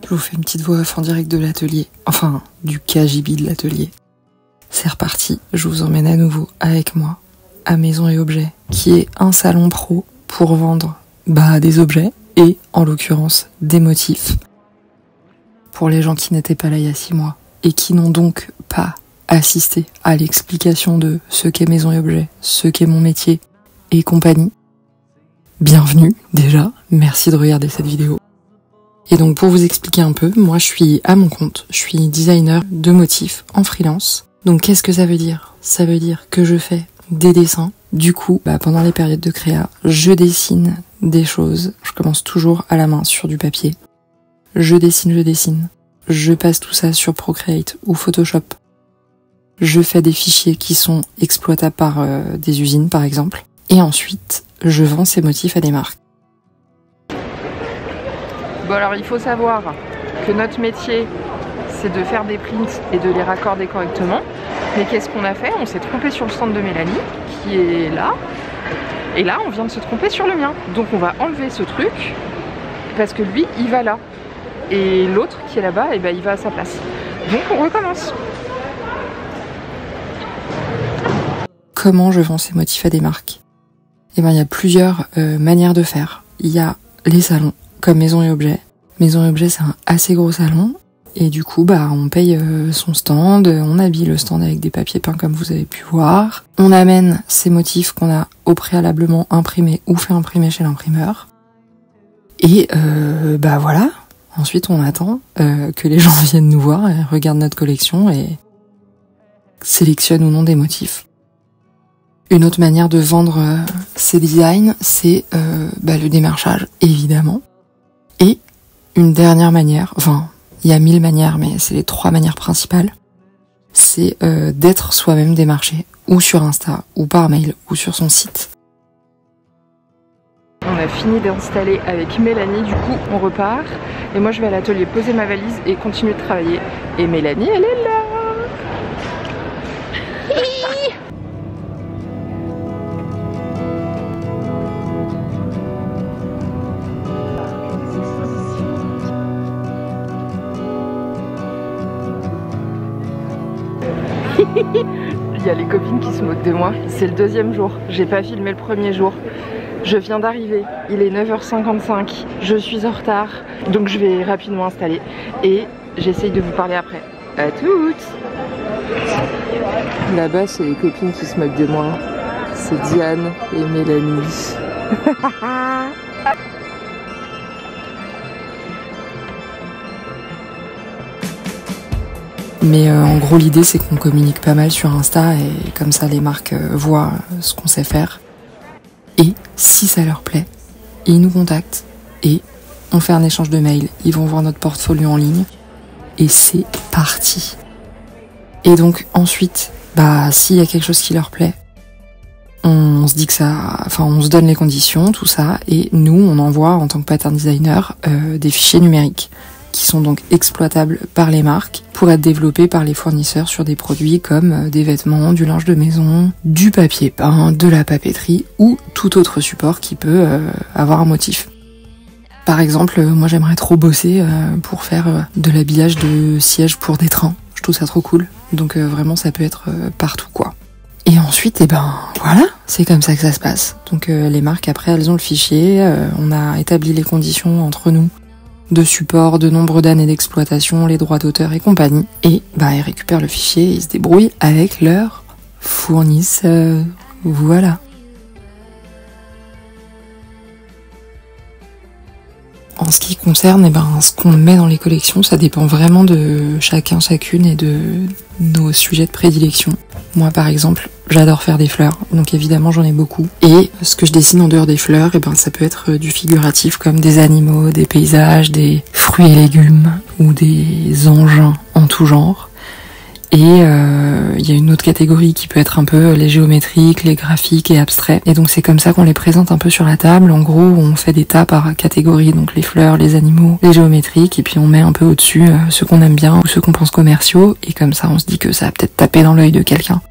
Je vous fais une petite voix off en direct de l'atelier, enfin du KGB de l'atelier. C'est reparti, je vous emmène à nouveau avec moi à Maison et Objets, qui est un salon pro pour vendre des objets et en l'occurrence des motifs. Pour les gens qui n'étaient pas là il y a 6 mois et qui n'ont donc pas assisté à l'explication de ce qu'est Maison et Objets, ce qu'est mon métier et compagnie, bienvenue déjà, merci de regarder cette vidéo. Et donc pour vous expliquer un peu, moi je suis à mon compte, je suis designer de motifs en freelance. Donc qu'est-ce que ça veut dire? Ça veut dire que je fais des dessins. Du coup, pendant les périodes de créa, je dessine des choses. Je commence toujours à la main sur du papier. Je dessine. Je passe tout ça sur Procreate ou Photoshop. Je fais des fichiers qui sont exploitables par des usines par exemple. Et ensuite, je vends ces motifs à des marques. Bon alors il faut savoir que notre métier c'est de faire des prints et de les raccorder correctement. Mais qu'est-ce qu'on a fait? On s'est trompé sur le stand de Mélanie qui est là. Et là on vient de se tromper sur le mien. Donc on va enlever ce truc parce que lui il va là. Et l'autre qui est là-bas, il va à sa place. Donc on recommence. Comment je vends ces motifs à des marques? Il y a plusieurs manières de faire. Il y a les salons comme Maison et Objets. Maison et Objets c'est un assez gros salon et du coup on paye son stand, on habille le stand avec des papiers peints comme vous avez pu voir. On amène ces motifs qu'on a au préalablement imprimés ou fait imprimer chez l'imprimeur. Et voilà, ensuite on attend que les gens viennent nous voir et regardent notre collection et sélectionnent ou non des motifs. Une autre manière de vendre ces designs, c'est le démarchage, évidemment. Et une dernière manière, il y a 1000 manières, mais c'est les 3 manières principales, c'est d'être soi-même démarché, ou sur Insta, ou par mail, ou sur son site. On a fini d'installer avec Mélanie, du coup on repart, et moi je vais à l'atelier poser ma valise et continuer de travailler. Et Mélanie, elle est là. Il y a les copines qui se moquent de moi. C'est le 2e jour. J'ai pas filmé le 1er jour. Je viens d'arriver. Il est 9h55. Je suis en retard. Donc je vais rapidement installer. Et j'essaye de vous parler après. À toutes. Là-bas, c'est les copines qui se moquent de moi. C'est Diane et Mélanie. Mais en gros l'idée c'est qu'on communique pas mal sur Insta et comme ça les marques voient ce qu'on sait faire. Et si ça leur plaît, ils nous contactent et on fait un échange de mails. Ils vont voir notre portfolio en ligne et c'est parti. Et donc ensuite, s'il y a quelque chose qui leur plaît, on se dit que on se donne les conditions, tout ça, et nous on envoie en tant que pattern designer des fichiers numériques qui sont donc exploitables par les marques pour être développés par les fournisseurs sur des produits comme des vêtements, du linge de maison, du papier peint, de la papeterie ou tout autre support qui peut avoir un motif. Par exemple, moi j'aimerais trop bosser pour faire de l'habillage de sièges pour des trains. Je trouve ça trop cool. Donc vraiment ça peut être partout quoi. Et ensuite, voilà, c'est comme ça que ça se passe. Donc les marques après elles ont le fichier, on a établi les conditions entre nous de support, de nombre d'années d'exploitation, les droits d'auteur et compagnie. Et ils récupèrent le fichier et ils se débrouillent avec leur fournisseur. Voilà. En ce qui concerne ce qu'on met dans les collections, ça dépend vraiment de chacun, chacune et de nos sujets de prédilection. Moi par exemple, j'adore faire des fleurs, donc évidemment j'en ai beaucoup. Et ce que je dessine en dehors des fleurs, ça peut être du figuratif comme des animaux, des paysages, des fruits et légumes ou des engins en tout genre. Et il y a une autre catégorie qui peut être un peu les géométriques, les graphiques et abstraits. Et donc c'est comme ça qu'on les présente un peu sur la table. En gros, on fait des tas par catégorie, donc les fleurs, les animaux, les géométriques, et puis on met un peu au-dessus ceux qu'on aime bien ou ceux qu'on pense commerciaux. Et comme ça, on se dit que ça va peut-être taper dans l'œil de quelqu'un.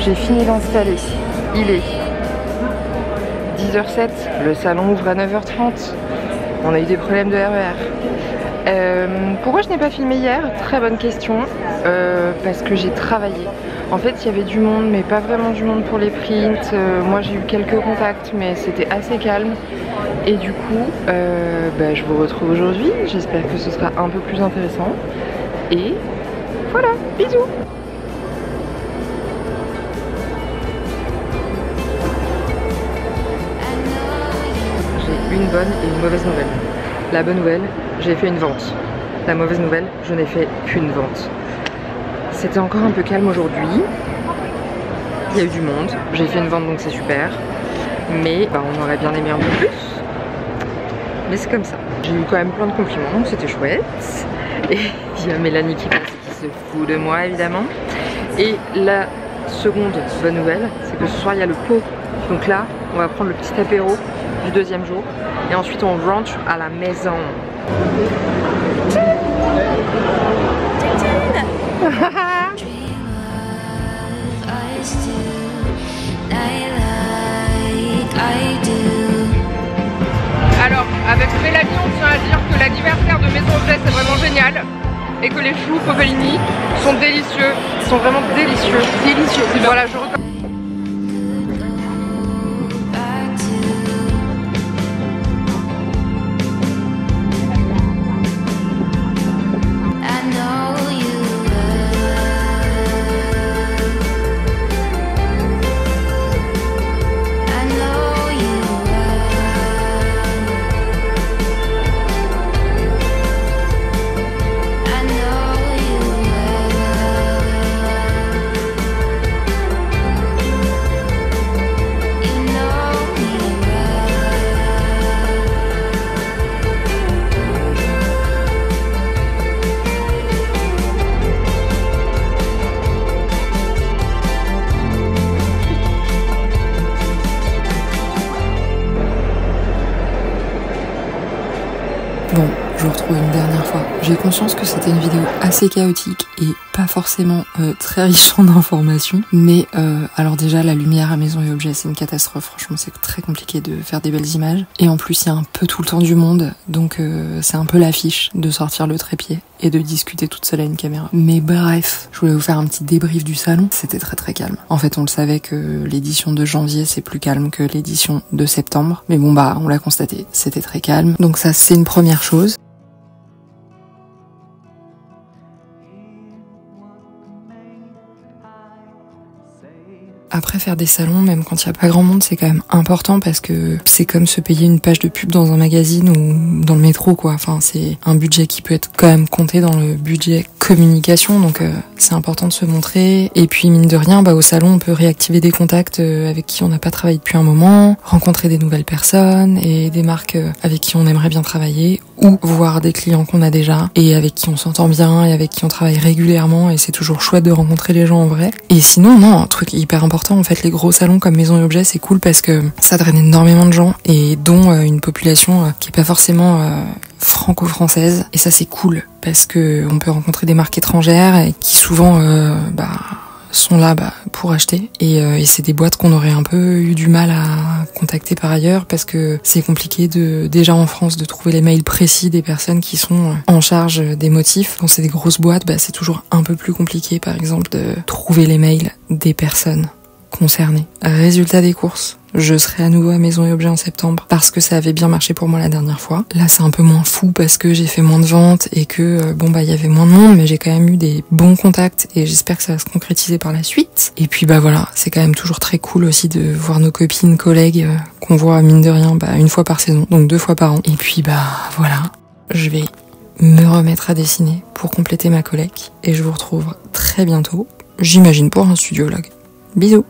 J'ai fini d'installer. Il est 10h07. Le salon ouvre à 9h30. On a eu des problèmes de RER. Pourquoi je n'ai pas filmé hier? Très bonne question. Parce que j'ai travaillé. En fait, il y avait du monde, mais pas vraiment du monde pour les prints. Moi, j'ai eu quelques contacts, mais c'était assez calme. Et du coup, je vous retrouve aujourd'hui. J'espère que ce sera un peu plus intéressant. Et voilà, bisous! J'ai une bonne et une mauvaise nouvelle. La bonne nouvelle, j'ai fait une vente. La mauvaise nouvelle, je n'ai fait qu'une vente. C'était encore un peu calme aujourd'hui. Il y a eu du monde. J'ai fait une vente donc c'est super. Mais on aurait bien aimé un peu plus. Mais c'est comme ça. J'ai eu quand même plein de compliments donc c'était chouette. Et il y a Mélanie qui passe et qui se fout de moi évidemment. Et la seconde bonne nouvelle, c'est que ce soir il y a le pot. Donc là, on va prendre le petit apéro du deuxième jour. Et ensuite on rentre à la maison. Alors, avec Mélanie, on tient à dire que l'anniversaire de Maison Objet c'est vraiment génial et que les choux Popellini sont délicieux, sont vraiment délicieux. Délicieux. Voilà, je recommande. Bon, je vous retrouve une dernière fois. J'ai conscience que c'était une vidéo assez chaotique et pas forcément très riche en informations. Mais alors déjà, la lumière à Maison et Objets, c'est une catastrophe. Franchement, c'est très compliqué de faire des belles images. Et en plus, il y a un peu tout le temps du monde. Donc c'est un peu l'affiche de sortir le trépied et de discuter toute seule à une caméra. Mais bref, je voulais vous faire un petit débrief du salon. C'était très très calme. En fait, on le savait que l'édition de janvier, c'est plus calme que l'édition de septembre. Mais bon, on l'a constaté. C'était très calme. Donc ça, c'est une première chose. Après, faire des salons, même quand il n'y a pas grand monde, c'est quand même important parce que c'est comme se payer une page de pub dans un magazine ou dans le métro, quoi. Enfin, c'est un budget qui peut être quand même compté dans le budget communication, donc c'est important de se montrer. Et puis, mine de rien, au salon, on peut réactiver des contacts avec qui on n'a pas travaillé depuis un moment, rencontrer des nouvelles personnes et des marques avec qui on aimerait bien travailler, ou voir des clients qu'on a déjà et avec qui on s'entend bien et avec qui on travaille régulièrement, et c'est toujours chouette de rencontrer les gens en vrai. Et sinon, non, un truc hyper important, en fait, les gros salons comme Maison et Objets, c'est cool parce que ça draine énormément de gens et dont une population qui est pas forcément franco-française, et ça c'est cool parce que on peut rencontrer des marques étrangères et qui souvent sont là pour acheter, et c'est des boîtes qu'on aurait un peu eu du mal à contacter par ailleurs parce que c'est compliqué déjà en France de trouver les mails précis des personnes qui sont en charge des motifs. Quand c'est des grosses boîtes, c'est toujours un peu plus compliqué, par exemple, de trouver les mails des personnes concernées. Résultat des courses, je serai à nouveau à Maison et Objets en septembre parce que ça avait bien marché pour moi la dernière fois. Là, c'est un peu moins fou parce que j'ai fait moins de ventes et que il y avait moins de monde, mais j'ai quand même eu des bons contacts et j'espère que ça va se concrétiser par la suite. Et puis voilà, c'est quand même toujours très cool aussi de voir nos copines, collègues qu'on voit mine de rien une fois par saison, donc 2 fois par an. Et puis voilà, je vais me remettre à dessiner pour compléter ma collecte et je vous retrouve très bientôt, j'imagine, pour un studio vlog. Bisous.